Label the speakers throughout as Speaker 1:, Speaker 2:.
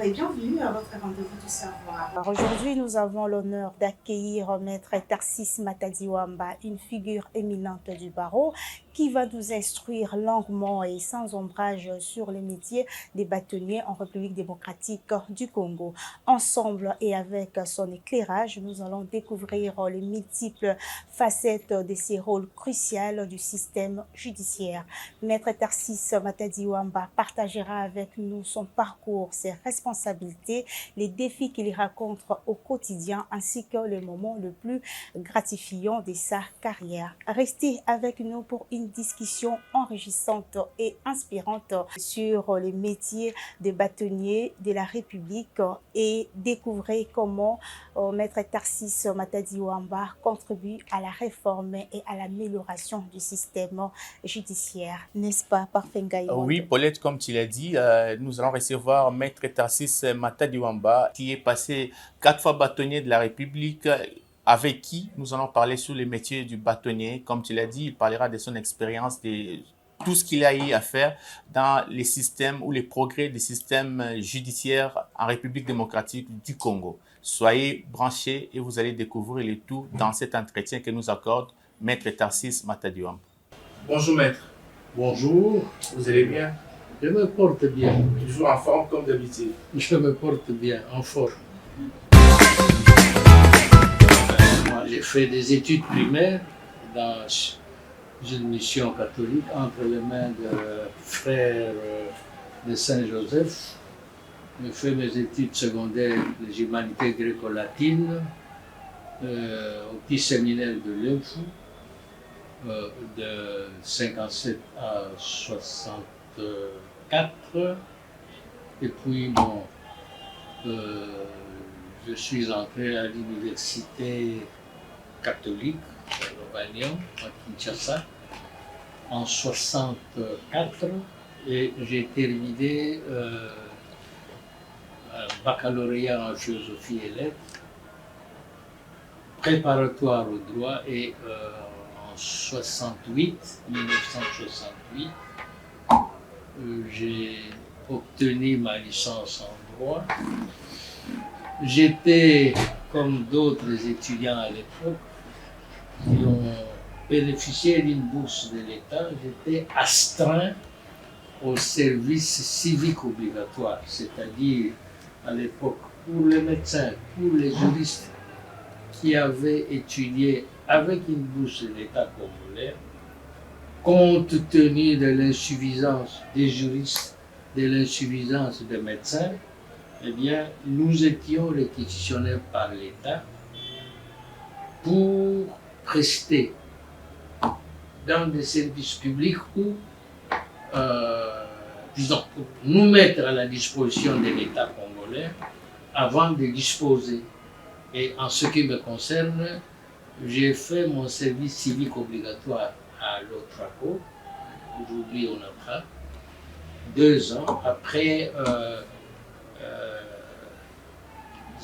Speaker 1: et bienvenue à votre rendez-vous du savoir.
Speaker 2: Aujourd'hui, nous avons l'honneur d'accueillir Maître Tarcisse Matadiwamba, une figure éminente du barreau, qui va nous instruire longuement et sans ombrage sur les métiers des bâtonniers en République démocratique du Congo. Ensemble et avec son éclairage, nous allons découvrir les multiples facettes de ces rôles cruciaux du système judiciaire. Maître Tarcisse Matadiwamba partagera avec nous son parcours, ses responsabilités, les défis qu'il rencontre au quotidien ainsi que le moment le plus gratifiant de sa carrière. Restez avec nous pour une discussion enrichissante et inspirante sur les métiers de bâtonnier de la République et découvrez comment Maître Tarcisse Matadiwamba contribue à la réforme et à l'amélioration du système judiciaire. N'est-ce pas, Parfait Ngaïmondo?
Speaker 3: Oui, Paulette, comme tu l'as dit, nous allons recevoir Maître Tarcisse Matadiwamba, qui est passé 4 fois bâtonnier de la République, avec qui nous allons parler sur les métiers du bâtonnier. Comme tu l'as dit, il parlera de son expérience, de tout ce qu'il a eu à faire dans les systèmes ou les progrès des systèmes judiciaires en République démocratique du Congo. Soyez branchés et vous allez découvrir le tout dans cet entretien que nous accorde Maître Tarcisse Matadiwamba. Bonjour Maître.
Speaker 4: Bonjour,
Speaker 3: Vous allez bien?
Speaker 4: je me porte bien.
Speaker 3: Toujours en forme comme d'habitude.
Speaker 4: Je me porte bien, en forme. Moi, j'ai fait des études primaires dans une mission catholique entre les mains de frères de Saint-Joseph. J'ai fait mes études secondaires des humanités gréco-latines au petit séminaire de l'Infou. De 57 à 64. Et puis, bon, je suis entré à l'université catholique de Rovaniemi, à Kinshasa, en 64. Et j'ai terminé un baccalauréat en philosophie et lettres, préparatoire au droit et en 1968, j'ai obtenu ma licence en droit. J'étais, comme d'autres étudiants à l'époque, qui ont bénéficié d'une bourse de l'État, j'étais astreint au service civique obligatoire, c'est-à-dire à l'époque pour les médecins, pour les juristes qui avaient étudié avec une bourse de l'État congolais, compte tenu de l'insuffisance des juristes, de l'insuffisance des médecins, eh bien, nous étions réquisitionnés par l'État pour prester dans des services publics ou, disons, pour nous mettre à la disposition de l'État congolais avant de disposer. Et en ce qui me concerne, j'ai fait mon service civique obligatoire à l'Otraco, aujourd'hui on apprend, 2 ans après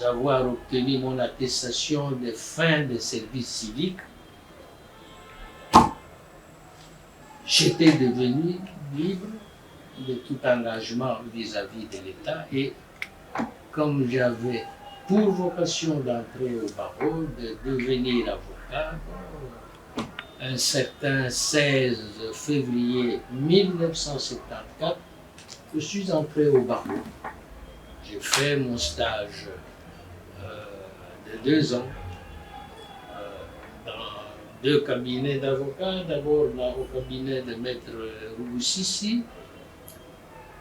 Speaker 4: avoir obtenu mon attestation de fin de service civique. J'étais devenu libre de tout engagement vis-à-vis de l'État et comme j'avais pour vocation d'entrer au barreau, de devenir avocat, un certain 16 février 1974, je suis entré au barreau. J'ai fait mon stage de 2 ans dans 2 cabinets d'avocats. D'abord au cabinet de Maître Rubusisi,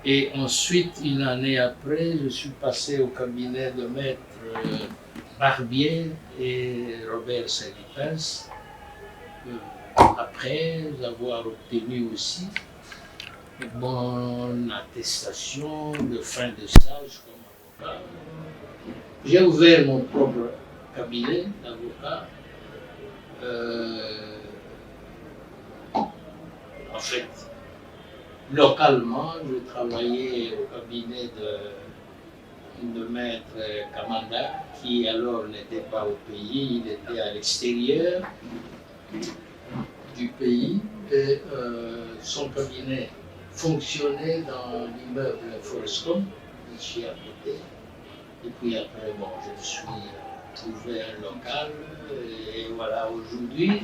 Speaker 4: et ensuite, une année après, je suis passé au cabinet de Maître Barbier et Robert Salipens, après avoir obtenu aussi mon attestation de fin de stage comme avocat. J'ai ouvert mon propre cabinet d'avocat. En fait, localement, je travaillais au cabinet de Maître Kamanda, qui alors n'était pas au pays, il était à l'extérieur du pays. Et son cabinet fonctionnait dans l'immeuble Forescom. ici à côté. Et puis après, bon, je me suis trouvé un local. Et voilà, aujourd'hui,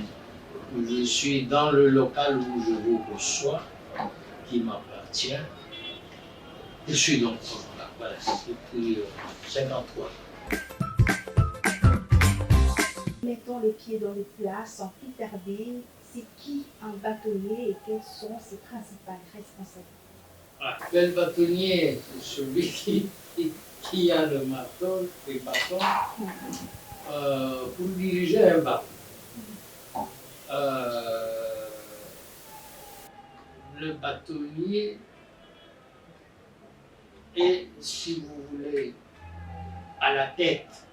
Speaker 4: je suis dans le local où je vous reçois, qui m'appartient. Je suis donc là, voilà, depuis 53.
Speaker 2: Mettons les pieds dans le plat sans plus tarder. C'est qui un bâtonnier et quelles sont ses principales responsabilités?
Speaker 4: Le bâtonnier, c'est celui qui a le marteau et bâton pour diriger un bateau. Le bâtonnier est, si vous voulez, à la tête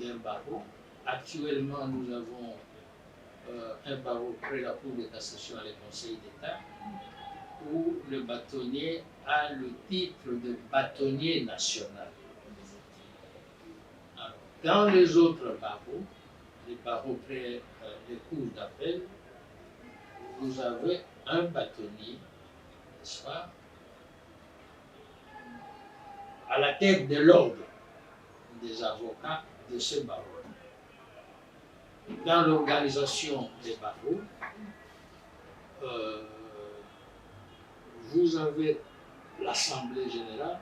Speaker 4: d'un barreau. Actuellement, nous avons un barreau près de la Cour de cassation et le Conseil d'État, où le bâtonnier a le titre de bâtonnier national. Alors, dans les autres barreaux, les barreaux près des cours d'appel, vous avez un bâtonnier, n'est-ce pas, à la tête de l'ordre des avocats de ce barreau. Dans l'organisation des barreaux, vous avez l'Assemblée générale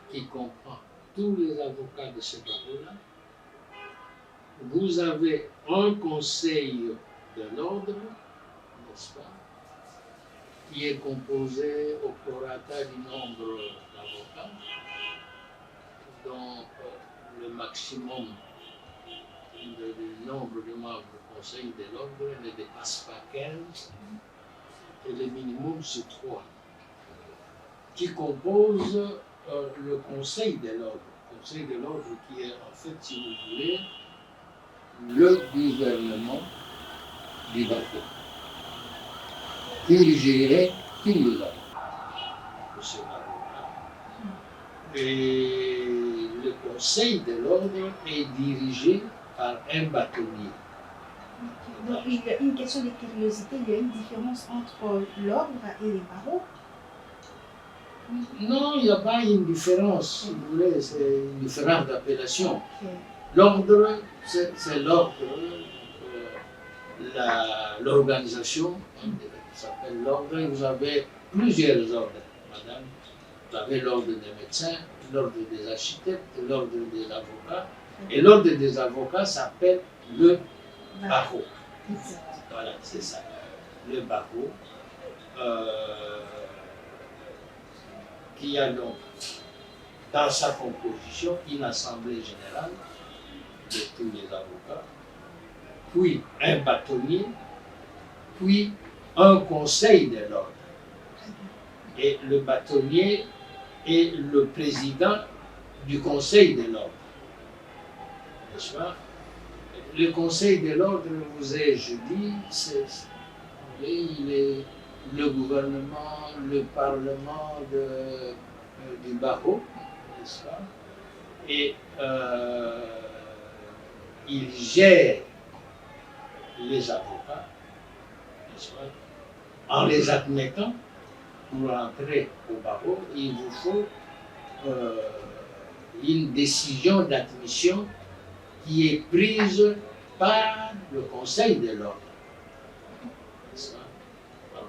Speaker 4: qui comprend tous les avocats de ce barreau-là. Vous avez un conseil de l'ordre, n'est-ce pas, qui est composé au prorata du nombre d'avocats, dont le maximum du nombre de membres du conseil de l'ordre ne dépasse pas 15, et le minimum c'est 3, qui compose le conseil de l'ordre. Le conseil de l'ordre qui est en fait, si vous voulez, le gouvernement du bateau, qui gérait tous les ordres de ce bateau-là. Et le conseil de l'ordre est dirigé par un bâtonnier.
Speaker 2: Donc, il y a une question de curiosité, il y a une différence entre l'ordre et les barreaux?
Speaker 4: Non, il n'y a pas une différence, si vous voulez, c'est une différence d'appellation.
Speaker 2: Okay.
Speaker 4: L'ordre, c'est l'ordre, l'organisation, ça s'appelle l'ordre. Vous avez plusieurs ordres, madame. Vous avez l'ordre des médecins, l'ordre des architectes, l'ordre des avocats. Et l'ordre des avocats s'appelle le barreau. Voilà, c'est ça. Le barreau, qui a donc dans sa composition une assemblée générale de tous les avocats, puis un bâtonnier, puis un conseil de l'ordre. Et le bâtonnier est le président du conseil de l'ordre. N'est-ce pas? Le conseil de l'ordre, vous ai-je dit, il est le gouvernement, le parlement du barreau, n'est-ce pas? Et il gère les avocats, n'est-ce pas? En les admettant, pour entrer au barreau, il vous faut une décision d'admission qui est prise par le conseil de l'ordre.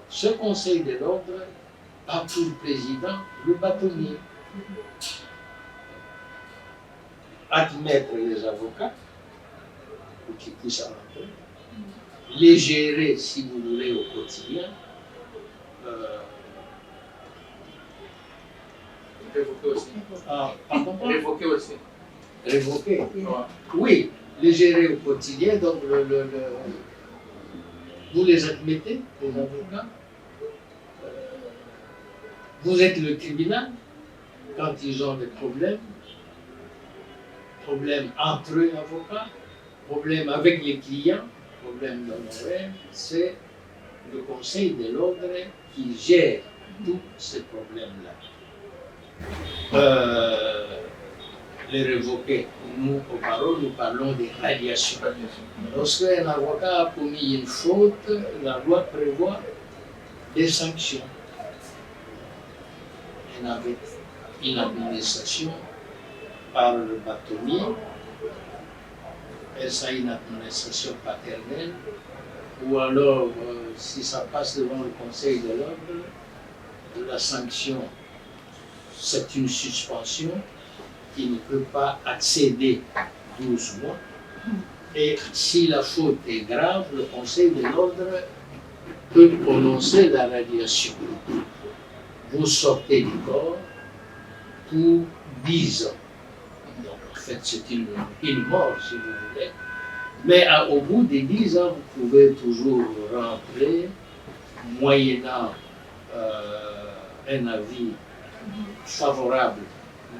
Speaker 4: Ce conseil de l'ordre a pour président le bâtonnier. Admettre les avocats pour qu'ils puissent rentrer, les gérer, si vous voulez, au quotidien.
Speaker 5: Révoquer aussi.
Speaker 4: Pardon?
Speaker 5: Révoquer aussi.
Speaker 4: Révoquer.
Speaker 5: Ouais.
Speaker 4: Oui, les gérer au quotidien. Donc, vous les admettez, les avocats. Vous êtes le tribunal quand ils ont des problèmes entre eux, avocats, problèmes avec les clients, problèmes d'honoraires. C'est le conseil de l'ordre qui gère tous ces problèmes-là. Les révoquer, nous, au barreau, nous parlons de radiation. Lorsqu'un avocat a commis une faute, la loi prévoit des sanctions. une administration par le bâtonnier, est-ce une administration paternelle, ou alors, si ça passe devant le Conseil de l'ordre, la sanction, c'est une suspension qui ne peut pas accéder 12 mois. Et si la faute est grave, le Conseil de l'ordre peut prononcer la radiation. Vous sortez du corps pour 10 ans. Donc, en fait, c'est une mort, si vous voulez. Mais au bout des 10 ans, vous pouvez toujours rentrer, moyennant un avis favorable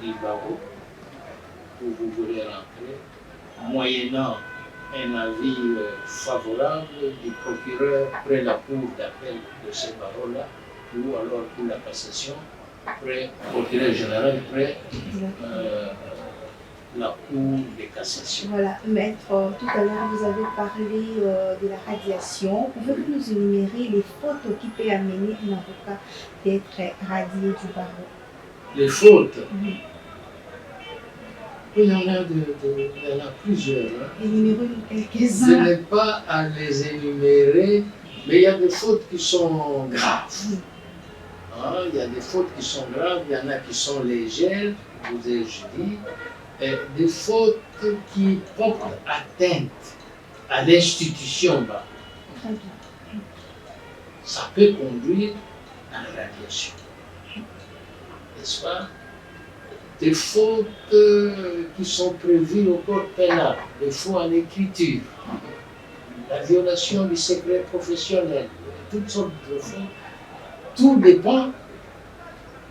Speaker 4: du barreau, où vous voulez rentrer, moyennant un avis favorable du procureur près la cour d'appel de ce barreau-là, ou alors pour la cassation, près le procureur général, près la cour de cassation.
Speaker 2: Voilà, maître, tout à l'heure vous avez parlé de la radiation. Pouvez-vous nous énumérer les fautes qui peuvent amener un avocat d'être radié du barreau?
Speaker 4: Les fautes,
Speaker 2: Oui.
Speaker 4: il y en a plusieurs. Hein.
Speaker 2: Énumérez-nous
Speaker 4: Je
Speaker 2: quelques-uns.
Speaker 4: n'ai pas à les énumérer, mais il y a des fautes qui sont graves. Hein, il y a des fautes qui sont graves, il y en a qui sont légères, vous ai-je dit, et des fautes qui portent atteinte à l'institution.
Speaker 2: Très bien.
Speaker 4: Ça peut conduire à la radiation. N'est-ce pas? Des fautes qui sont prévues au code pénal, des fautes en écriture, la violation du secret professionnel, toutes sortes de fautes. Tout dépend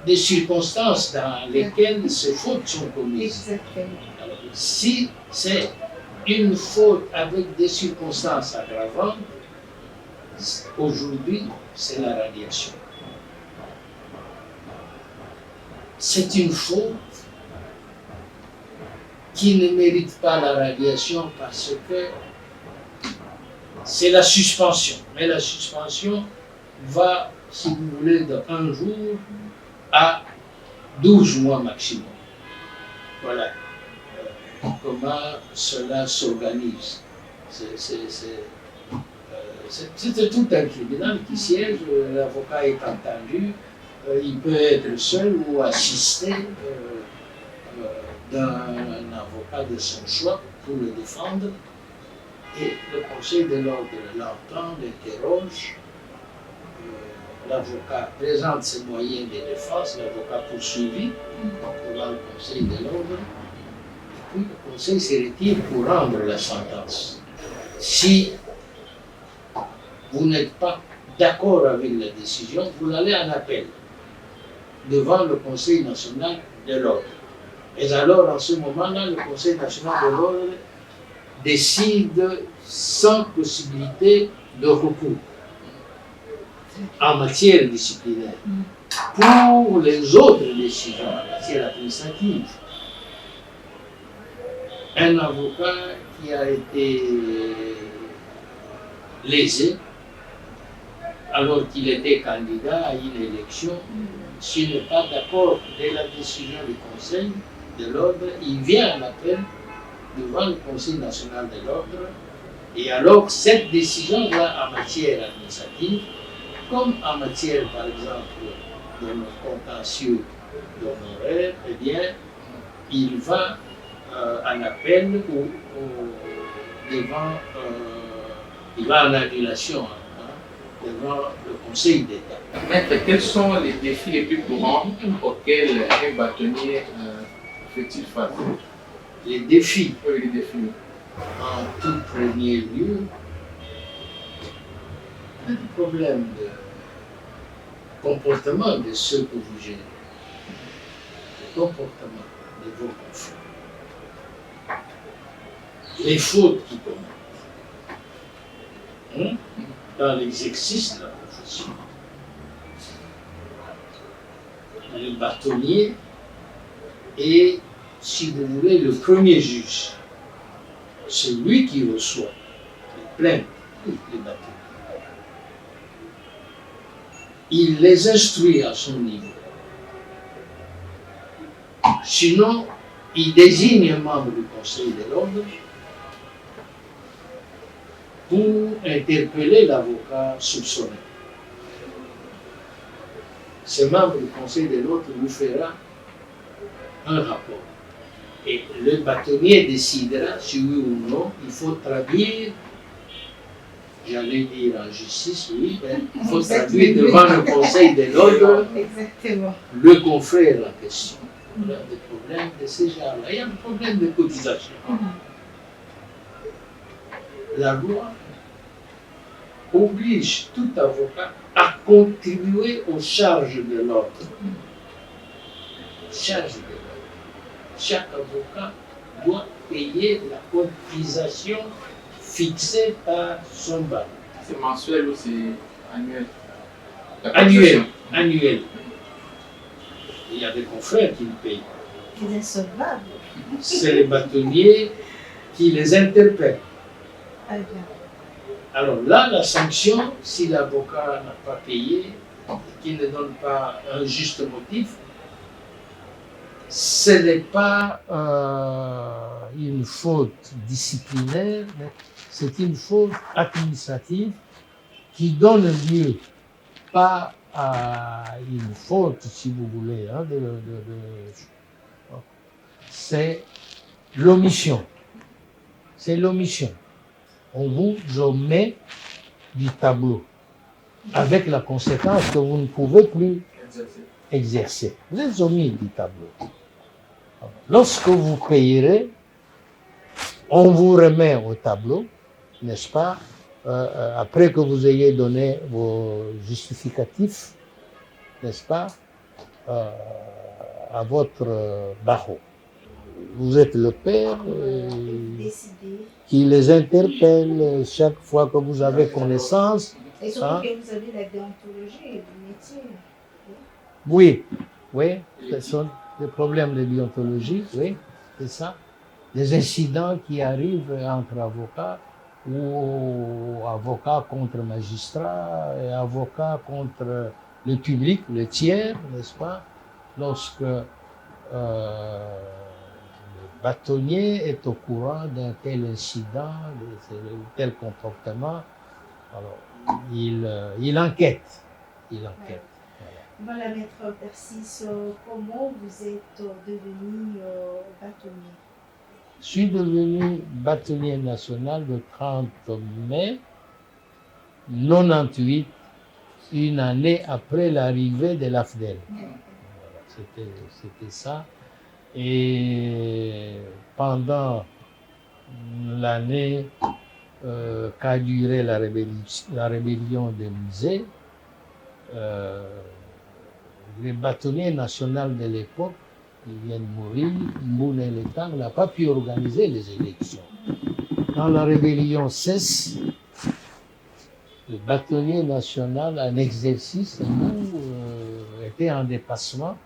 Speaker 4: des circonstances dans lesquelles ces fautes sont commises.
Speaker 2: Exactement.
Speaker 4: Alors, si c'est une faute avec des circonstances aggravantes, aujourd'hui, c'est la radiation. C'est une faute qui ne mérite pas la radiation parce que c'est la suspension. Mais la suspension va, si vous voulez, de 1 jour à 12 mois maximum. Voilà comment cela s'organise. C'est tout un tribunal qui siège, l'avocat est entendu, il peut être seul ou assisté d'un avocat de son choix pour le défendre. Et le Conseil de l'ordre l'entend, l'interroge. L'avocat présente ses moyens de défense, l'avocat poursuivi devant le Conseil de l'ordre. Et puis le Conseil se retire pour rendre la sentence. Si vous n'êtes pas d'accord avec la décision, vous allez en appel devant le Conseil national de l'ordre. Et alors, en ce moment-là, le Conseil national de l'ordre décide sans possibilité de recours en matière disciplinaire. Pour les autres décisions en matière administrative, un avocat qui a été lésé alors qu'il était candidat à une élection, s'il n'est pas d'accord de la décision du Conseil de l'ordre, il vient en appel devant le Conseil national de l'ordre, et alors cette décision-là en matière administrative, comme en matière par exemple de nos contentieux d'honoraires, eh bien, il va en appel ou devant, il va en annulation devant le Conseil d'État.
Speaker 3: Maître, quels sont les défis les plus courants auxquels un bâtonnier fait-il face?
Speaker 4: Les défis,
Speaker 3: Oui, les défis.
Speaker 4: en tout premier lieu, un problème de comportement de ceux que vous gérez, le comportement de vos confrères, les fautes qu'ils commettent dans l'exercice de la profession. Le bâtonnier est, si vous voulez, le premier juge. C'est lui qui reçoit les plaintes de tous les bâtonniers. Il les instruit à son niveau. Sinon, il désigne un membre du Conseil de l'ordre pour interpeller l'avocat soupçonné. Ce membre du Conseil de l'ordre vous fera un rapport. Et le bâtonnier décidera si oui ou non il faut traduire, j'allais dire en justice, oui, mais il faut traduire devant le Conseil de l'ordre
Speaker 1: Exactement.
Speaker 4: le confrère en question. Il y a des problèmes de ce genre-là. Il y a un problème de cotisation. La loi oblige tout avocat à contribuer aux charges de l'ordre. Charges de l'ordre. Chaque avocat doit payer la cotisation fixée par son bail.
Speaker 5: C'est mensuel ou c'est annuel?
Speaker 4: Annuel. Annuel. Il y a des confrères qui le payent.
Speaker 1: Il est solvable.
Speaker 4: C'est les bâtonniers qui les interpellent.
Speaker 1: Très bien.
Speaker 4: Alors là, la sanction, si l'avocat n'a pas payé, qu'il ne donne pas un juste motif, ce n'est pas une faute disciplinaire, mais c'est une faute administrative qui donne lieu pas à une faute, si vous voulez, hein, c'est l'omission. C'est l'omission. On vous omet du tableau, avec la conséquence que vous ne pouvez plus exercer. Vous êtes omis du tableau. Lorsque vous payerez, on vous remet au tableau, n'est-ce pas, après que vous ayez donné vos justificatifs, n'est-ce pas, à votre barreau. Vous êtes le père qui les interpelle chaque fois que vous avez connaissance.
Speaker 1: Et surtout que vous avez la déontologie du métier.
Speaker 4: Oui, oui, ce sont des problèmes de déontologie, oui, c'est ça. Des incidents qui arrivent entre avocats ou avocats contre magistrats et avocats contre le public, le tiers, n'est-ce pas, lorsque le bâtonnier est au courant d'un tel incident, de tel comportement, alors il enquête. Il enquête.
Speaker 1: Voilà, maître Tarsis, comment vous êtes devenu bâtonnier?
Speaker 4: Je suis devenu bâtonnier national le 30 mai 98, une année après l'arrivée de l'AFDEL. Voilà, c'était ça. Et pendant l'année qu'a duré la rébellion des musées, les bâtonniers nationaux de l'époque, qui viennent de mourir, Mbouna et Letang, n'a pas pu organiser les élections. Quand la rébellion cesse, le bâtonnier national, en exercice, était en dépassement.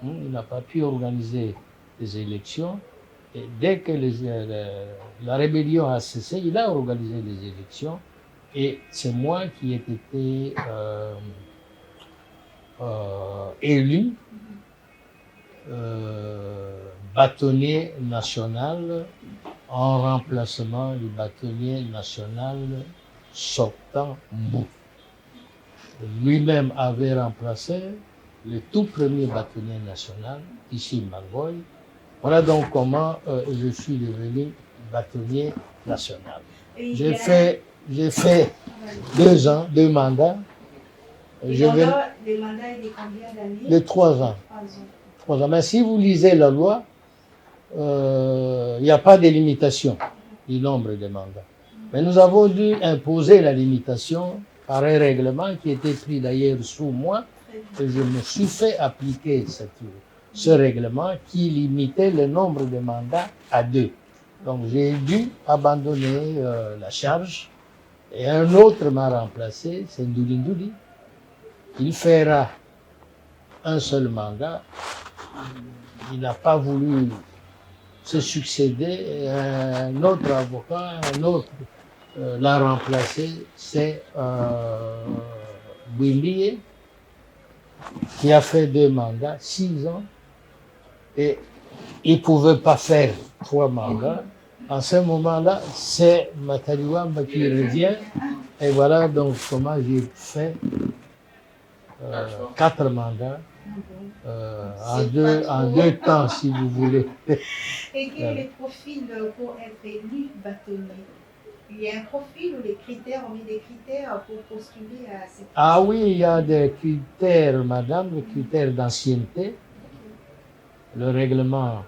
Speaker 4: Il n'a pas pu organiser les élections. Et dès que la rébellion a cessé, il a organisé les élections. Et c'est moi qui ai été élu bâtonnier national en remplacement du bâtonnier national sortant Mbou. Lui-même avait remplacé le tout premier bâtonnier national, ici Mangoy. Voilà donc comment je suis devenu bâtonnier national. J'ai fait 2 ans, 2 mandats.
Speaker 1: Les mandats, il est combien d'années?
Speaker 4: De 3 ans. 3 ans. Mais si vous lisez la loi, il n'y a pas de limitation du nombre de mandats. Mais nous avons dû imposer la limitation par un règlement qui était pris d'ailleurs sous moi, et je me suis fait appliquer ce règlement qui limitait le nombre de mandats à 2. Donc j'ai dû abandonner la charge, et un autre m'a remplacé, c'est Ndouli Ndouli. Il fera un seul mandat. Il n'a pas voulu se succéder. Un autre avocat, un autre l'a remplacé, c'est Bouillier, qui a fait 2 mandats, 6 ans. Et il ne pouvait pas faire 3 mandats. En ce moment-là, c'est Matadi Wamba qui revient. Et voilà donc comment j'ai fait 4 mandats en deux temps, si vous voulez.
Speaker 1: Et quel est le profil pour être élu bâtonnier? Il y a un profil ou les critères, on met des critères pour postuler à ces postes?
Speaker 4: Ah oui, il y a des critères, madame, des critères d'ancienneté. Le règlement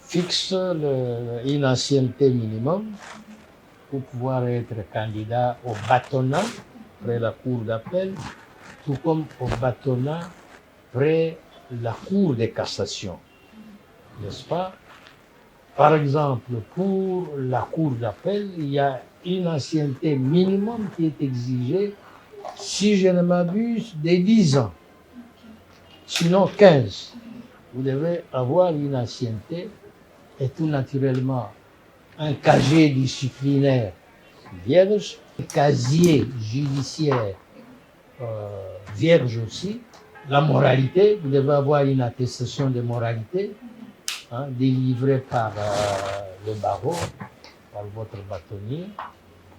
Speaker 4: fixe une ancienneté minimum pour pouvoir être candidat au bâtonnat près la cour d'appel, tout comme au bâtonnat près la cour de cassation, n'est-ce pas? Par exemple, pour la cour d'appel, il y a une ancienneté minimum qui est exigée, si je ne m'abuse, de 10 ans, sinon 15. Vous devez avoir une ancienneté et tout naturellement un casier disciplinaire vierge, un casier judiciaire vierge aussi. La moralité, vous devez avoir une attestation de moralité délivrée par le barreau, par votre bâtonnier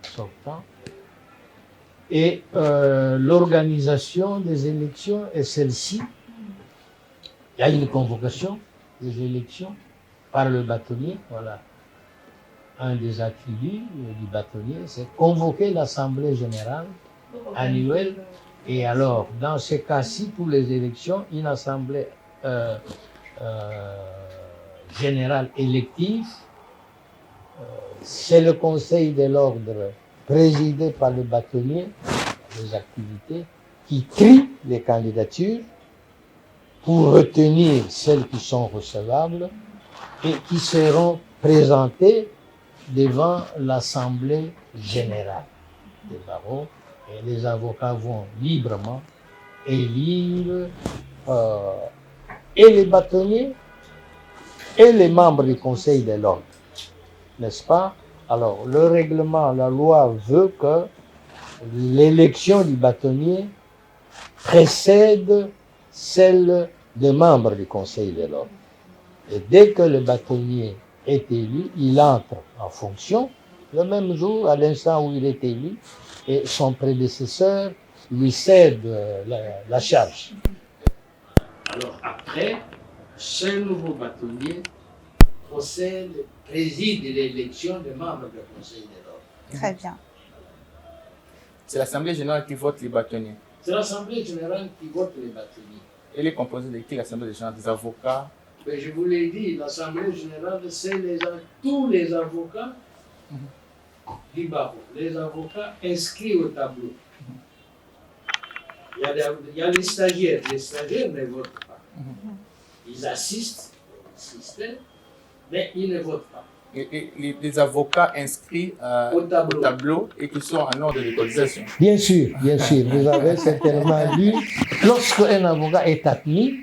Speaker 4: sortant. Et l'organisation des élections est celle-ci. Il y a une convocation des élections par le bâtonnier. Voilà. Un des attributs du bâtonnier, c'est convoquer l'Assemblée générale annuelle. Et alors, dans ce cas-ci, pour les élections, une Assemblée générale élective, c'est le Conseil de l'ordre présidé par le bâtonnier, les activités, qui trie les candidatures pour retenir celles qui sont recevables et qui seront présentées devant l'Assemblée générale des barreaux. Et les avocats vont librement élire et les bâtonniers et les membres du Conseil de l'ordre, n'est-ce pas? Alors, le règlement, la loi veut que l'élection du bâtonnier précède celle des membres du Conseil de l'ordre. Et dès que le bâtonnier est élu, il entre en fonction le même jour, à l'instant où il est élu, et son prédécesseur lui cède la charge. Alors après, ce nouveau bâtonnier préside l'élection des membres du Conseil de l'ordre.
Speaker 2: Très bien.
Speaker 3: C'est l'Assemblée générale qui vote les bâtonniers.
Speaker 4: C'est l'Assemblée générale qui vote les bâtonniers.
Speaker 3: Elle est composée de qui, l'Assemblée générale? Des avocats?
Speaker 4: Mais je vous l'ai dit, l'Assemblée générale, c'est tous les avocats du barreau, les avocats inscrits au tableau. Il y a les stagiaires ne votent pas. Ils assistent, mais ils ne votent pas.
Speaker 3: Et les avocats inscrits au tableau et qui sont en ordre de cotisation.
Speaker 4: Bien sûr, vous avez certainement lu, lorsqu'un avocat est admis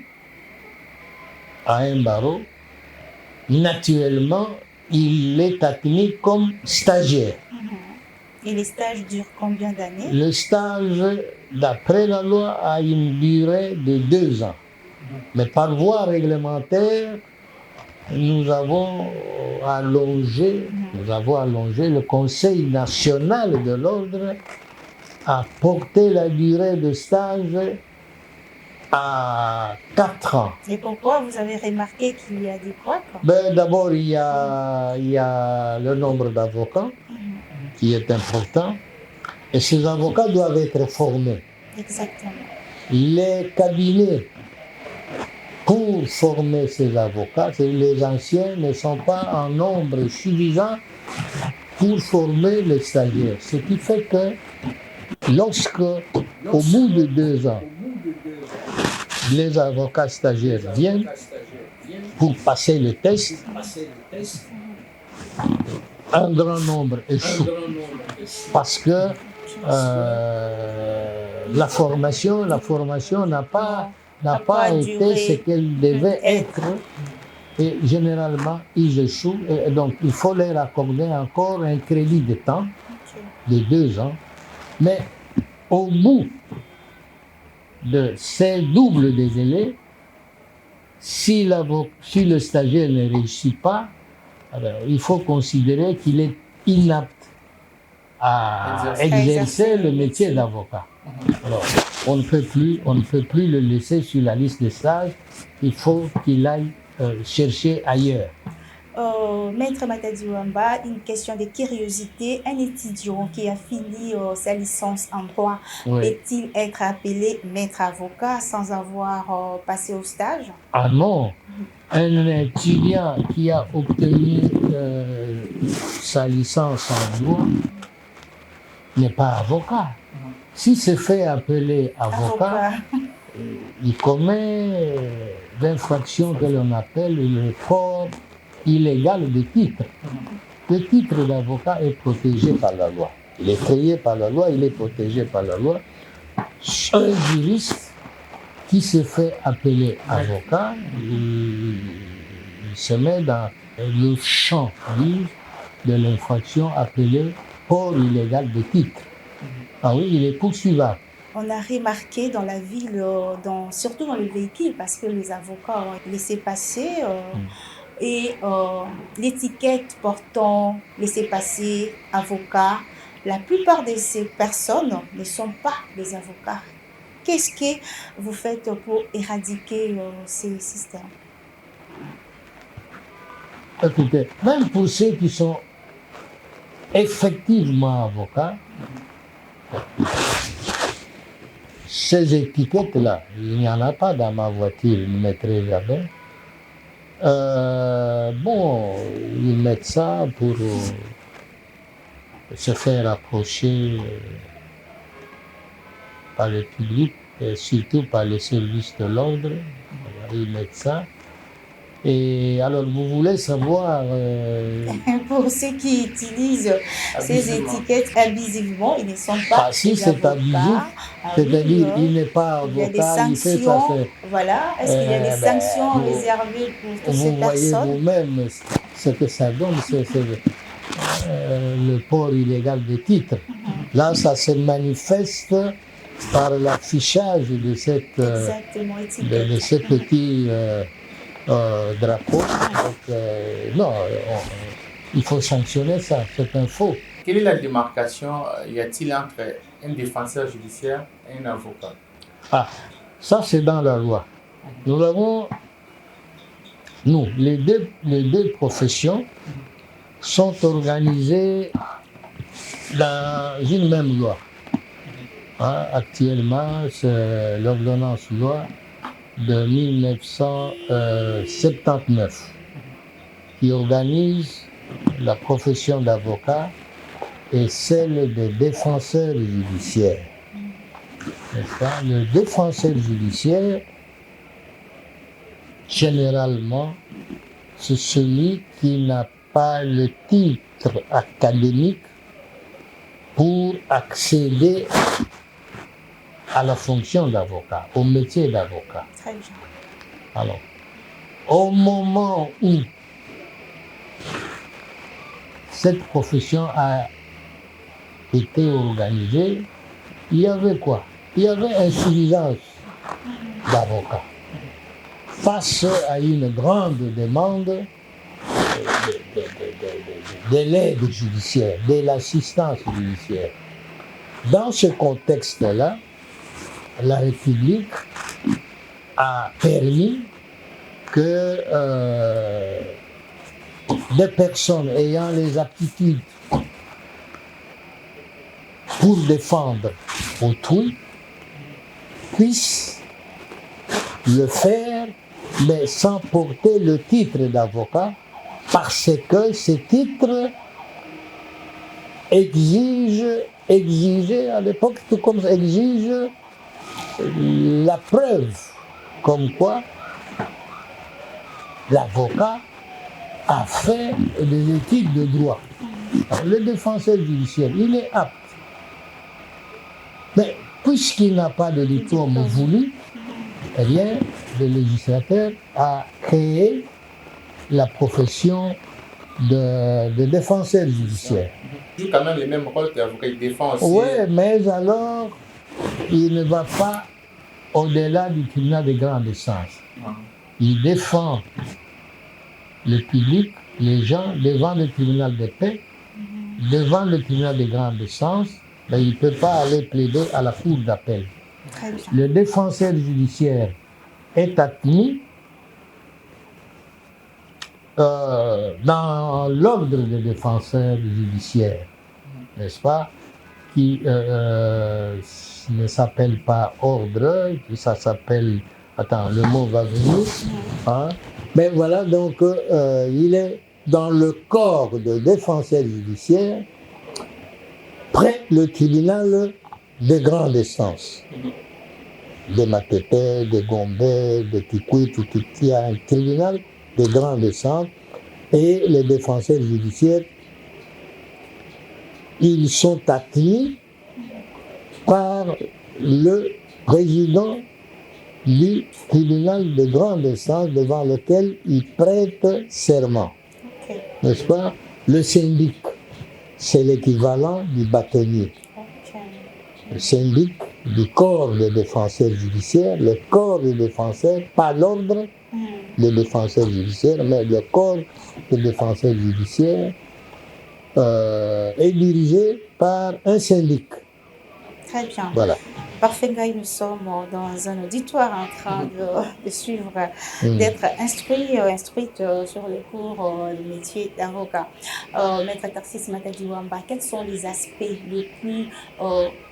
Speaker 4: à un barreau, naturellement, il est admis comme stagiaire.
Speaker 2: Et les stages durent combien d'années?
Speaker 4: Le stage, d'après la loi, a une durée de 2 ans. Mais par voie réglementaire, nous avons allongé, le Conseil national de l'ordre a porté la durée de stage à 4 ans.
Speaker 2: Et pourquoi vous avez remarqué qu'il y a des couacs?
Speaker 4: D'abord, il y a le nombre d'avocats qui est important. Et ces avocats doivent être formés.
Speaker 2: Exactement.
Speaker 4: Les cabinets, pour former ces avocats, les anciens ne sont pas en nombre suffisant pour former les stagiaires. Ce qui fait que lorsque, au bout de 2 ans, les avocats stagiaires viennent pour passer le test, un grand nombre échoue. Parce que la formation n'a pas été ce qu'elle devait être. Et généralement, ils échouent. Et donc, il faut leur accorder encore un crédit de temps de 2 ans. Mais au bout de ces doubles délais, si le stagiaire ne réussit pas, alors, il faut considérer qu'il est inapte à exercer le métier d'avocat. Alors, on ne peut plus le laisser sur la liste des stages, il faut qu'il aille chercher ailleurs.
Speaker 2: Maître Matadi Wamba, une question de curiosité. Un étudiant qui a fini sa licence en droit, peut-il être appelé maître avocat sans avoir passé au stage?
Speaker 4: Ah non, un étudiant qui a obtenu sa licence en droit n'est pas avocat. S'il se fait appeler avocat, il commet l'infraction que l'on appelle le port illégal de titre. Le titre d'avocat est protégé par la loi. Il est créé par la loi, il est protégé par la loi. Un juriste qui se fait appeler avocat, il se met dans le champ libre de l'infraction appelée port illégal de titre. Ah oui, il est poursuivable.
Speaker 2: On a remarqué dans la ville, surtout dans les véhicules, parce que les avocats ont laissé passer et l'étiquette portant laissé passer avocat, la plupart de ces personnes ne sont pas des avocats. Qu'est-ce que vous faites pour éradiquer ces systèmes?
Speaker 4: Écoutez, même pour ceux qui sont effectivement avocats, ces étiquettes-là, il n'y en a pas dans ma voiture, ils ne mettraient jamais. Bon, ils mettent ça pour se faire approcher par le public, et surtout par les services de l'ordre. Ils mettent ça. Et alors, vous voulez savoir...
Speaker 2: Pour ceux qui utilisent ces étiquettes abusivement, ils ne sont pas
Speaker 4: si
Speaker 2: des
Speaker 4: c'est abusif, c'est-à-dire il n'est pas avocat,
Speaker 2: il y a des sanctions, voilà. Est-ce qu'il y a des sanctions réservées pour toutes ces personnes?
Speaker 4: Vous voyez vous-même ce que ça donne, c'est le port illégal de titres. Là, ça se manifeste par l'affichage de ce petit... drapeau. Donc, non, il faut sanctionner ça, c'est un faux.
Speaker 3: Quelle est la démarcation, y a-t-il entre un défenseur judiciaire et un avocat?
Speaker 4: Ah, ça c'est dans la loi. Nous avons, les deux professions sont organisées dans une même loi. Actuellement, c'est l'ordonnance loi de 1979 qui organise la profession d'avocat et celle de défenseur judiciaire. N'est-ce pas? Le défenseur judiciaire, généralement, c'est celui qui n'a pas le titre académique pour accéder à la fonction d'avocat, au métier d'avocat.
Speaker 2: Très bien.
Speaker 4: Alors, au moment où cette profession a été organisée, il y avait quoi? Il y avait insuffisance d'avocats. Face à une grande demande de l'aide judiciaire, de l'assistance judiciaire. Dans ce contexte-là, la République a permis que des personnes ayant les aptitudes pour défendre autrui puissent le faire, mais sans porter le titre d'avocat, parce que ce titre exigeait à l'époque, tout comme ça, exige la preuve comme quoi l'avocat a fait des études de droit. Alors, le défenseur judiciaire, il est apte. Mais puisqu'il n'a pas de diplôme voulu, eh bien, le législateur a créé la profession de défenseur judiciaire.
Speaker 3: Il joue quand même les mêmes rôles que l'avocat, il défend aussi.
Speaker 4: Oui, mais alors, il ne va pas au-delà du tribunal de grande instance.
Speaker 6: il défend le public, les gens, devant le tribunal de paix, devant le tribunal de grande instance, ben, il ne peut pas aller plaider à la cour d'appel.
Speaker 2: Très bien.
Speaker 6: Le défenseur judiciaire est admis dans l'ordre des défenseurs judiciaires, n'est-ce pas, qui ne s'appelle pas ordre, ça s'appelle, attends, le mot va venir, hein. Mais voilà, donc il est dans le corps de défenseur judiciaire près le tribunal de grande instance. De Matete, de Gombe, de Tikwi, il y a un tribunal de grande instance et les défenseurs judiciaires, ils sont admis par le président du tribunal de grande instance devant lequel ils prêtent serment.
Speaker 2: Ok.
Speaker 6: N'est-ce pas? Le syndic, c'est l'équivalent du bâtonnier.
Speaker 2: Ok.
Speaker 6: Le syndic du corps des défenseurs judiciaires, le corps des défenseurs, pas l'ordre des défenseurs judiciaires, mais le corps des défenseurs judiciaires est dirigé par un syndic.
Speaker 2: Très bien.
Speaker 6: Voilà.
Speaker 2: Parfait, Ngaï, nous sommes dans un auditoire en train de suivre, d'être instruite sur le cours du métier d'avocat. Maître Tarcisse Matadiwamba, quels sont les aspects les plus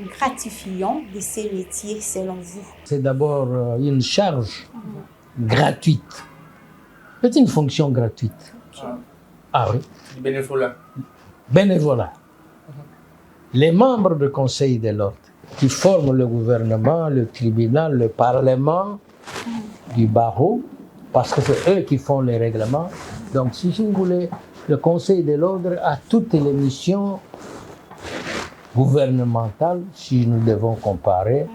Speaker 2: gratifiants de ces métiers selon vous?
Speaker 6: C'est d'abord une charge gratuite. C'est une fonction gratuite. Ah oui.
Speaker 3: Bénévolat.
Speaker 6: Bénévolat. Les membres du Conseil de l'ordre qui forment le gouvernement, le tribunal, le parlement du barreau, parce que c'est eux qui font les règlements. Donc, si vous voulez, le Conseil de l'ordre a toutes les missions gouvernementales, si nous devons comparer,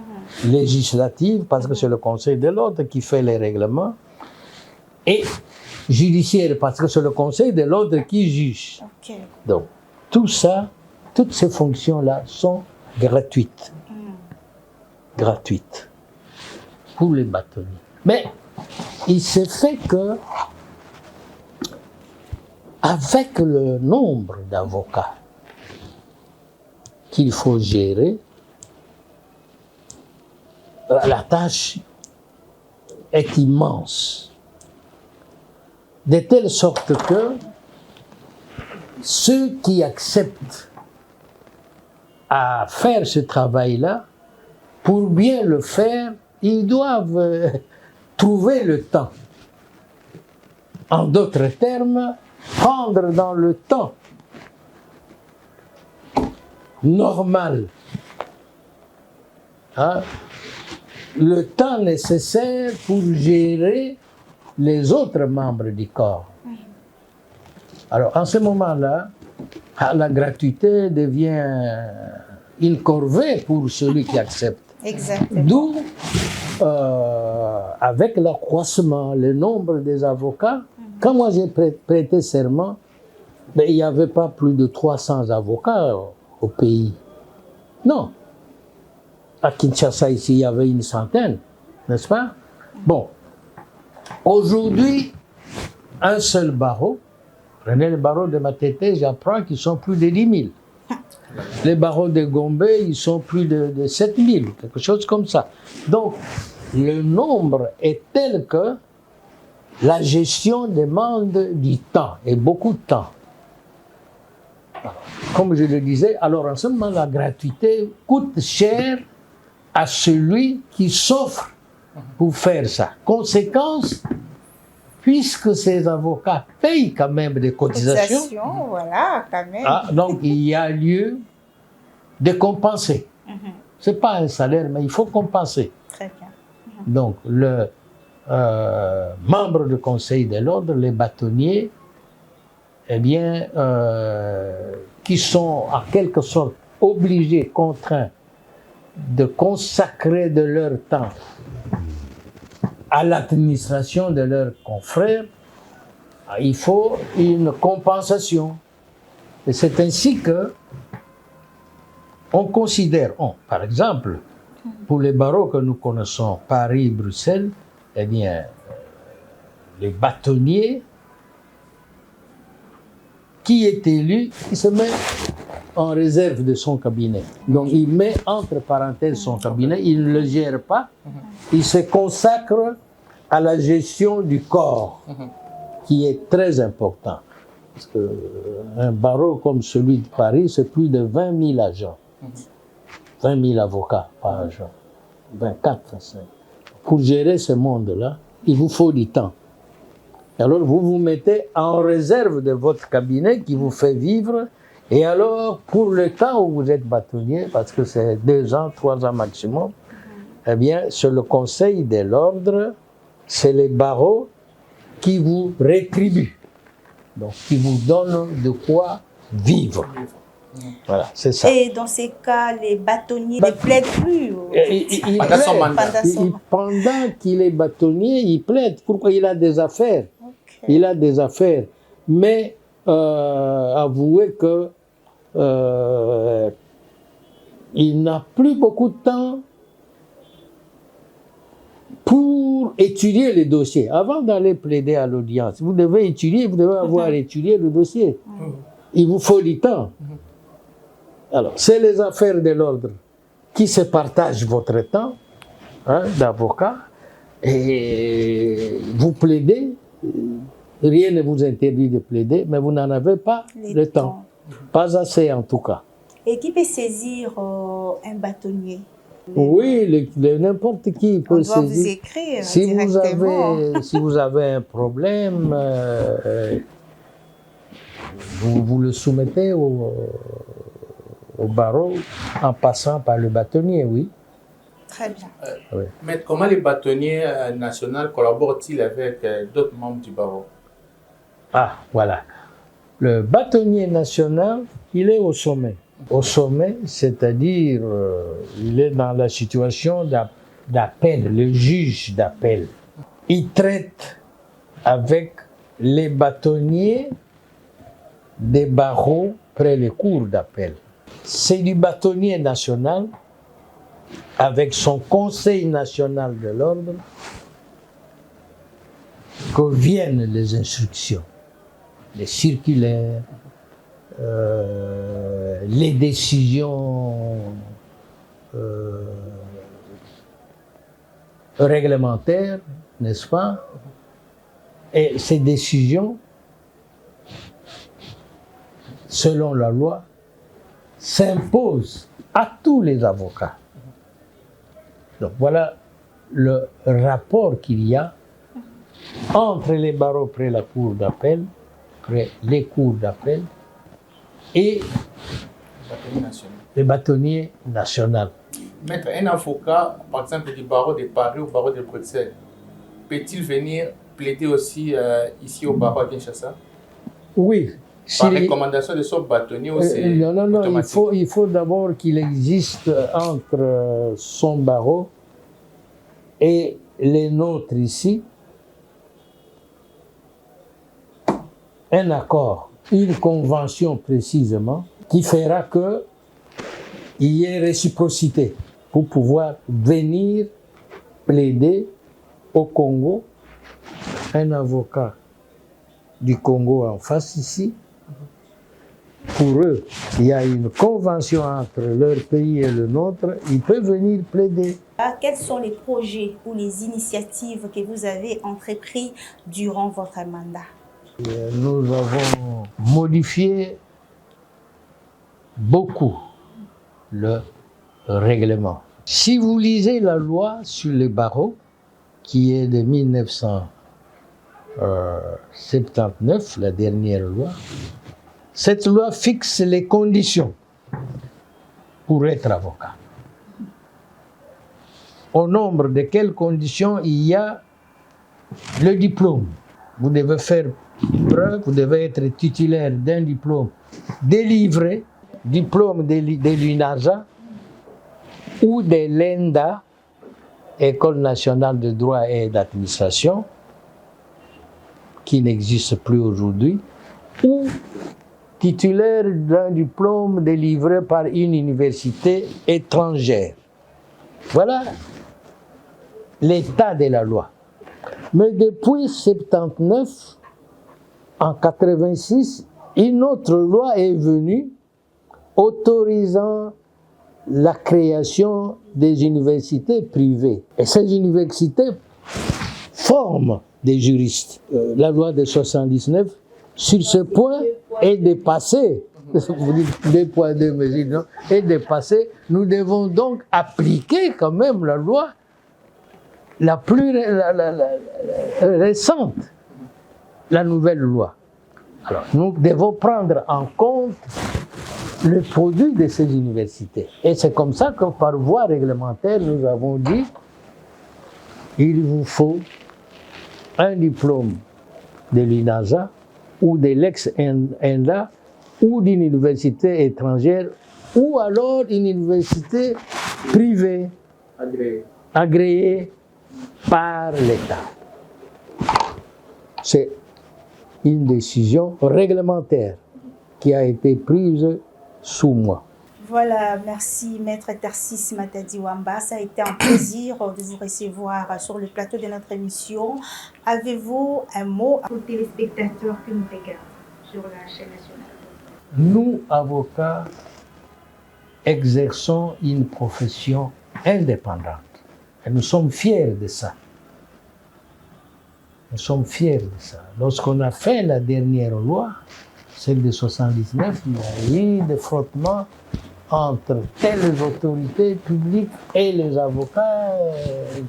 Speaker 6: législatives, parce que c'est le Conseil de l'ordre qui fait les règlements, et judiciaire, parce que c'est le Conseil de l'ordre qui juge.
Speaker 2: Ok.
Speaker 6: Donc, tout ça, toutes ces fonctions-là sont gratuites. Gratuites pour les bâtonniers. Mais il s'est fait que, avec le nombre d'avocats qu'il faut gérer, la tâche est immense. De telle sorte que ceux qui acceptent à faire ce travail-là, pour bien le faire, ils doivent trouver le temps. En d'autres termes, prendre dans le temps normal, hein, le temps nécessaire pour gérer les autres membres du corps. Alors, en ce moment-là, la gratuité devient une corvée pour celui qui accepte.
Speaker 2: Exactement.
Speaker 6: D'où, avec l'accroissement, le nombre des avocats, quand moi j'ai prêté serment, ben, il n'y avait pas plus de 300 avocats au pays. Non. À Kinshasa, ici, il y avait une centaine, n'est-ce pas? Bon. Aujourd'hui, un seul barreau, prenez le barreau de Matete, j'apprends qu'ils sont plus de 10 000. Les barreaux de Gombe, ils sont plus de 7 000, quelque chose comme ça. Donc, le nombre est tel que la gestion demande du temps, et beaucoup de temps. Comme je le disais, alors en ce moment, la gratuité coûte cher à celui qui s'offre pour faire ça. Conséquence, puisque ces avocats payent quand même des cotisations,
Speaker 2: voilà, quand même.
Speaker 6: donc il y a lieu de compenser. Ce n'est pas un salaire, mais il faut compenser.
Speaker 2: Très bien.
Speaker 6: Donc, le membre du Conseil de l'ordre, les bâtonniers, eh bien, qui sont en quelque sorte obligés, contraints de consacrer de leur temps à l'administration de leurs confrères, il faut une compensation. Et c'est ainsi que on considère, par exemple, pour les barreaux que nous connaissons, Paris, Bruxelles, eh bien,
Speaker 4: les bâtonniers qui est élu, il se met en réserve de son cabinet. Donc il met entre parenthèses son cabinet, il ne le gère pas, il se consacre à la gestion du corps, qui est très important. Parce qu'un barreau comme celui de Paris, c'est plus de 20 000 agents, 20 000 avocats par agent, 24 à 5. Pour gérer ce monde-là, il vous faut du temps. Alors vous vous mettez en réserve de votre cabinet qui vous fait vivre. Et alors, pour le temps où vous êtes bâtonnier, parce que c'est 2 ans, 3 ans maximum, eh bien, c'est le conseil de l'ordre, c'est les barreaux qui vous rétribuent. Donc, qui vous donnent de quoi vivre. Voilà, c'est ça.
Speaker 2: Et dans ces cas, les bâtonniers ne plaident plus.
Speaker 3: Pendant son mandat.
Speaker 4: Pendant qu'il est bâtonnier, il plaide. Pourquoi? Il a des affaires.
Speaker 2: Okay.
Speaker 4: Il a des affaires. Mais avouez que il n'a plus beaucoup de temps pour étudier les dossiers. Avant d'aller plaider à l'audience, vous devez étudier, vous devez avoir étudié le dossier. Il vous faut du temps. Alors, c'est les affaires de l'ordre qui se partagent votre temps d'avocat et vous plaidez. Rien ne vous interdit de plaider, mais vous n'en avez pas le temps. Pas assez en tout cas.
Speaker 2: Et qui peut saisir un bâtonnier?
Speaker 4: Oui, n'importe qui peut saisir.
Speaker 2: On doit vous écrire
Speaker 4: si
Speaker 2: directement.
Speaker 4: Si vous avez un problème, vous le soumettez au barreau en passant par le bâtonnier, oui.
Speaker 2: Très bien.
Speaker 4: Oui.
Speaker 3: Mais comment les bâtonniers nationaux collaborent-ils avec d'autres membres du barreau?
Speaker 4: Ah, voilà. Le bâtonnier national, il est au sommet. Au sommet, c'est-à-dire, il est dans la situation d'appel, le juge d'appel. Il traite avec les bâtonniers des barreaux près les cours d'appel. C'est du bâtonnier national avec son conseil national de l'ordre que viennent les instructions, les circulaires, les décisions réglementaires, n'est-ce pas? Et ces décisions, selon la loi, s'imposent à tous les avocats. Donc voilà le rapport qu'il y a entre les barreaux près la cour d'appel, près les cours d'appel, et les bâtonniers nationaux.
Speaker 3: Maître, un avocat, par exemple du barreau de Paris ou barreau de Bruxelles, peut-il venir plaider aussi ici au barreau à Kinshasa?
Speaker 4: Oui.
Speaker 3: Par recommandation de son bâtonnier ou c'est
Speaker 4: non,
Speaker 3: automatique?
Speaker 4: il faut d'abord qu'il existe entre son barreau et les nôtres ici un accord, une convention précisément, qui fera qu'il y ait réciprocité pour pouvoir venir plaider au Congo, un avocat du Congo en face ici. Pour eux, il y a une convention entre leur pays et le nôtre, ils peuvent venir plaider.
Speaker 2: Quels sont les projets ou les initiatives que vous avez entrepris durant votre mandat?
Speaker 4: Nous avons modifié beaucoup le règlement. Si vous lisez la loi sur les barreaux, qui est de 1979, la dernière loi, cette loi fixe les conditions pour être avocat. Au nombre de quelles conditions il y a le diplôme. Vous devez faire preuve, vous devez être titulaire d'un diplôme délivré, diplôme de l'UNASA ou de l'ENDA, École nationale de droit et d'administration, qui n'existe plus aujourd'hui, ou titulaire d'un diplôme délivré par une université étrangère. Voilà l'état de la loi.
Speaker 6: Mais depuis 79, en 86, une autre loi est venue autorisant la création des universités privées. Et ces universités forment des juristes. La loi de 79, sur ce point, est dépassée. Vous dites 2 poids, 2 mesures, non, est dépassée. Nous devons donc appliquer quand même la loi la plus récente, la nouvelle loi. Alors, nous devons prendre en compte le produit de ces universités. Et c'est comme ça que par voie réglementaire, nous avons dit il vous faut un diplôme de l'INASA ou de l'ex-ENDA ou d'une université étrangère ou alors une université privée agréée par l'État. C'est une décision réglementaire qui a été prise sous moi.
Speaker 2: Voilà, merci Maître Tarcisse Matadi Wamba. Ça a été un plaisir de vous recevoir sur le plateau de notre émission. Avez-vous un mot
Speaker 1: aux téléspectateurs que nous regardent sur la chaîne nationale?
Speaker 6: Nous, avocats, exerçons une profession indépendante. Et nous sommes fiers de ça. Nous sommes fiers de ça. Lorsqu'on a fait la dernière loi, celle de 79, il y a eu des frottements entre telles autorités publiques et les avocats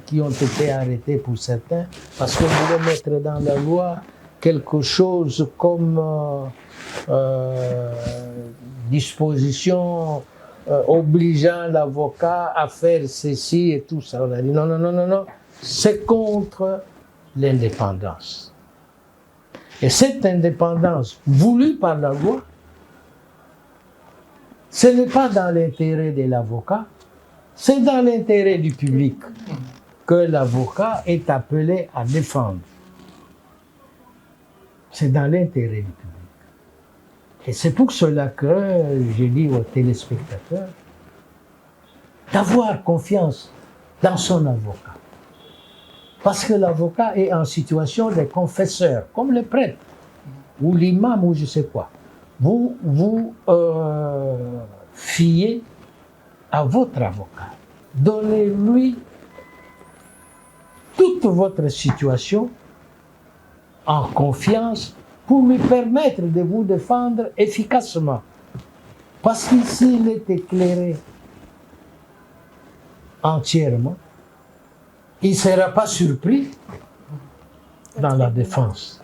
Speaker 6: qui ont été arrêtés pour certains, parce qu'on voulait mettre dans la loi quelque chose comme disposition obligeant l'avocat à faire ceci et tout ça. On a dit non, non, non, non, non, c'est contre l'indépendance. Et cette indépendance voulue par la loi, ce n'est pas dans l'intérêt de l'avocat, c'est dans l'intérêt du public que l'avocat est appelé à défendre. C'est dans l'intérêt du public. Et c'est pour cela que je dis aux téléspectateurs d'avoir confiance dans son avocat. Parce que l'avocat est en situation de confesseur, comme le prêtre, ou l'imam, ou je ne sais quoi. Vous vous fiez à votre avocat. Donnez-lui toute votre situation en confiance pour lui permettre de vous défendre efficacement. Parce que s'il est éclairé entièrement, il ne sera pas surpris dans la défense.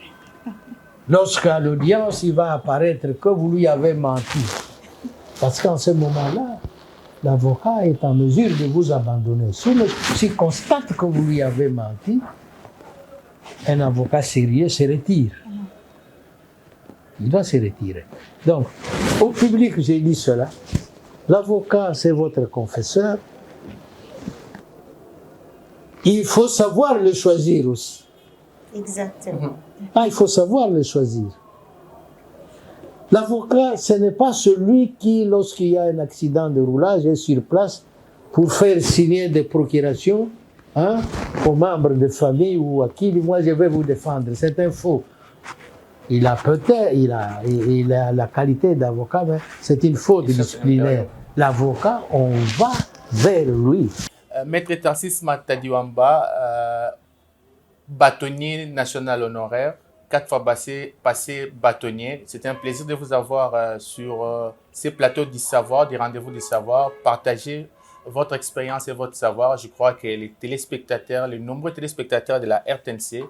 Speaker 6: Lorsqu'à l'audience, il va apparaître que vous lui avez menti. Parce qu'en ce moment-là, l'avocat est en mesure de vous abandonner. S'il constate que vous lui avez menti, un avocat sérieux se retire. Il doit se retirer. Donc, au public, j'ai dit cela. L'avocat, c'est votre confesseur. Il faut savoir le choisir aussi.
Speaker 2: Exactement.
Speaker 6: Il faut savoir le choisir. L'avocat, ce n'est pas celui qui, lorsqu'il y a un accident de roulage, est sur place pour faire signer des procurations aux membres de famille ou à qui, moi je vais vous défendre. C'est un faux. Il a peut-être, il a la qualité d'avocat, mais c'est une faute disciplinaire. L'avocat, on va vers lui.
Speaker 3: Maître Tarcisse Matadi Wamba, bâtonnier national honoraire, 4 fois passé bâtonnier. C'était un plaisir de vous avoir sur ces plateaux du savoir, des rendez-vous du savoir. Partagez votre expérience et votre savoir. Je crois que les téléspectateurs, les nombreux téléspectateurs de la RTNC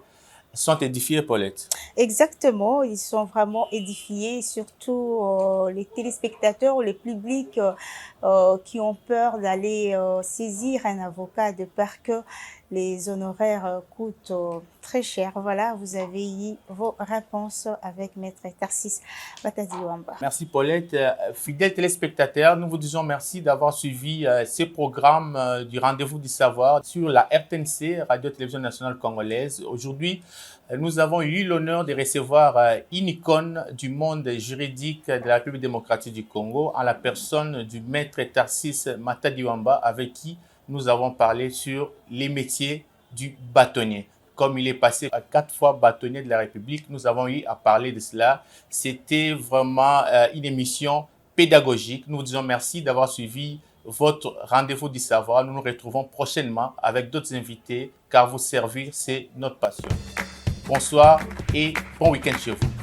Speaker 3: sont édifiés, Paulette.
Speaker 2: Exactement, ils sont vraiment édifiés, surtout les téléspectateurs ou les publics qui ont peur d'aller saisir un avocat de peur que les honoraires coûtent très cher. Voilà, vous avez eu vos réponses avec Maître Tarcisse Matadi Wamba.
Speaker 3: Merci Paulette. Fidèles téléspectateurs, nous vous disons merci d'avoir suivi ces programmes du Rendez-vous du Savoir sur la RTNC, Radio-Télévision Nationale Congolaise. Aujourd'hui, nous avons eu l'honneur de recevoir une icône du monde juridique de la République démocratique du Congo en la personne du Maître Tarcisse Matadi Wamba avec qui nous avons parlé sur les métiers du bâtonnier. comme il est passé à 4 fois bâtonnier de la République, nous avons eu à parler de cela. C'était vraiment une émission pédagogique. Nous vous disons merci d'avoir suivi votre rendez-vous du savoir. Nous nous retrouvons prochainement avec d'autres invités, car vous servir, c'est notre passion. Bonsoir et bon week-end chez vous.